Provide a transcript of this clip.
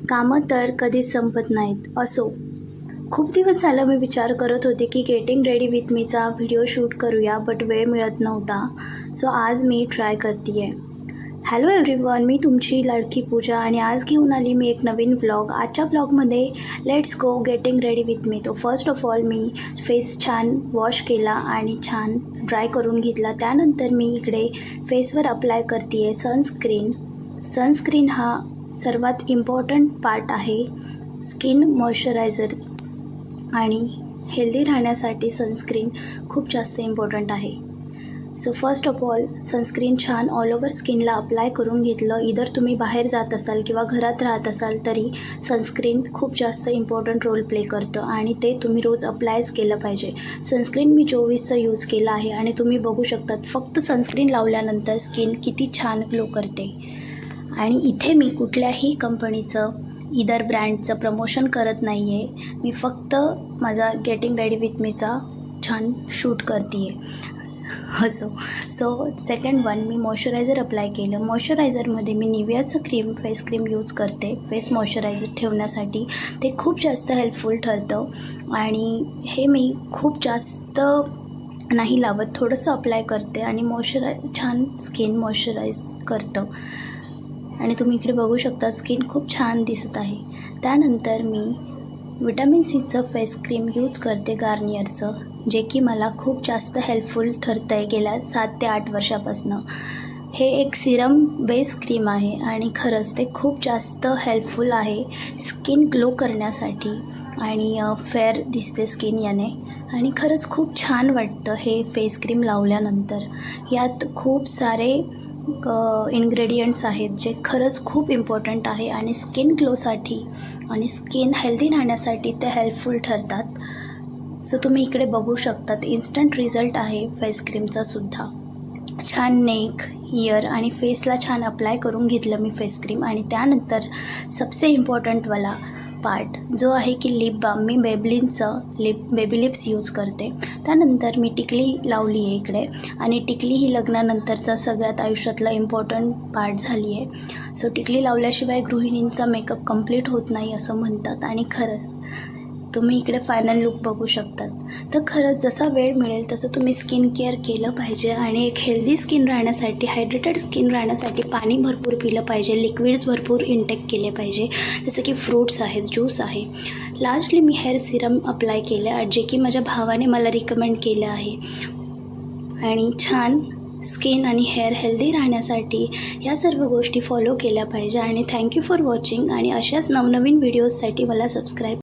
कामं तर कधीच संपत नाहीत. असो, खूप दिवस झालं मी विचार करत होते की गेटिंग रेडी विथ मीचा व्हिडिओ शूट करूया, बट वेळ मिळत नव्हता. सो आज मी ट्राय करते आहे. हॅलो एव्हरीवन, मी तुमची लाडकी पूजा आणि आज घेऊन आली मी एक नवीन व्लॉग. आजच्या व्लॉगमध्ये let's go getting ready with me. तो फर्स्ट ऑफ ऑल मी फेस छान वॉश केला आणि छान ड्राय करून घेतला. त्यानंतर मी इकडे फेसवर अप्लाय करते आहे सनस्क्रीन. सनस्क्रीन हा सर्वात इम्पॉर्टंट पार्ट आहे. स्किन मॉइश्चरायझर आणि हेल्दी राहण्यासाठी सनस्क्रीन खूप जास्त इम्पॉर्टंट आहे. So first of all sunscreen छान ऑल ओव्हर स्किनला अप्लाय करून घेतलं. इधर तुम्ही बाहेर जात असाल किंवा घरात राहत असाल तरी सनस्क्रीन खूप जास्त इम्पॉर्टंट रोल प्ले करतं आणि ते तुम्ही रोज अप्लायच केलं पाहिजे. सनस्क्रीन मी 24चं यूज केलं आहे आणि तुम्ही बघू शकतात फक्त सनस्क्रीन लावल्यानंतर स्किन किती छान ग्लो करते. आणि इथे मी कुठल्याही कंपनीचं इधर ब्रँडचं प्रमोशन करत नाही आहे. मी फक्त माझा गेटिंग रेडी विथ मीचा छान शूट करते आहे. सो सेकंड वन मी मॉइश्चरायझर अप्लाय केलं. मॉइश्चरायझरमध्ये मी निव्हियाचं फेस क्रीम यूज करते फेस मॉइश्चरायझर ठेवण्यासाठी. ते खूप जास्त हेल्पफुल ठरतं आणि हे मी खूप जास्त नाही लावत, थोडंसं अप्लाय करते आणि छान स्किन मॉइश्चराईज करतं. आणि तुम्ही इकडे बघू शकता स्किन खूप छान दिसत आहे. त्यानंतर मी विटॅमिन सीचं फेस क्रीम यूज करते गार्नियरचं, जे की मला खूप जास्त हेल्पफुल ठरतं आहे गेल्या 7 ते 8 वर्षापासून. हे एक सिरम बेस क्रीम आहे आणि खरंच ते खूप जास्त हेल्पफुल आहे स्किन ग्लो करण्यासाठी आणि फेअर दिसते स्किन याने. आणि खरंच खूप छान वाटतं हे फेस क्रीम लावल्यानंतर. यात खूप सारे इन्ग्रेडियंट्स आहेत जे खरंच खूप इम्पॉर्टंट आहे आणि स्किन ग्लोसाठी आणि स्किन हेल्दी राहण्यासाठी ते हेल्पफुल ठरतात. सो तुम्ही इकडे बघू शकतात इन्स्टंट रिझल्ट आहे फेस क्रीमचा सुद्धा. छान नेक, इयर आणि फेसला छान अप्लाय करून घेतलं मी फेस क्रीम. आणि त्यानंतर सबसे इम्पॉर्टंटवाला पार्ट जो आहे की लिप बाम. मी मेबलिनचं बेबी लिप्स यूज करते. त्यानंतर मी टिकली लावली आहे इकडे आणि टिकली ही लग्नानंतरचा सगळ्यात आयुष्यातला इम्पॉर्टंट पार्ट झाली आहे. सो टिकली लावल्याशिवाय गृहिणींचा मेकअप कंप्लीट होत नाही असं म्हणतात आणि खरंच तुम्ही इकडे फायनल लुक बघू शकतात. तर खरंच जसा वेळ मिळेल तसं तुम्ही स्किन केअर केलं पाहिजे आणि एक हेल्दी स्किन राहण्यासाठी, हायड्रेटेड स्किन राहण्यासाठी पाणी भरपूर पिलं पाहिजे, लिक्विड्स भरपूर इनटेक केले पाहिजे, जसं की फ्रूट्स आहेत, ज्यूस आहे. लास्टली मी हेअर सिरम अप्लाय केलं आहे जे की माझ्या भावाने मला रिकमेंड केलं आहे. आणि छान स्किन आणि हेअर हेल्दी राहण्यासाठी या सर्व गोष्टी फॉलो केल्या पाहिजे. आणि थँक्यू फॉर वॉचिंग आणि अशाच नवनवीन व्हिडिओजसाठी मला सबस्क्राईब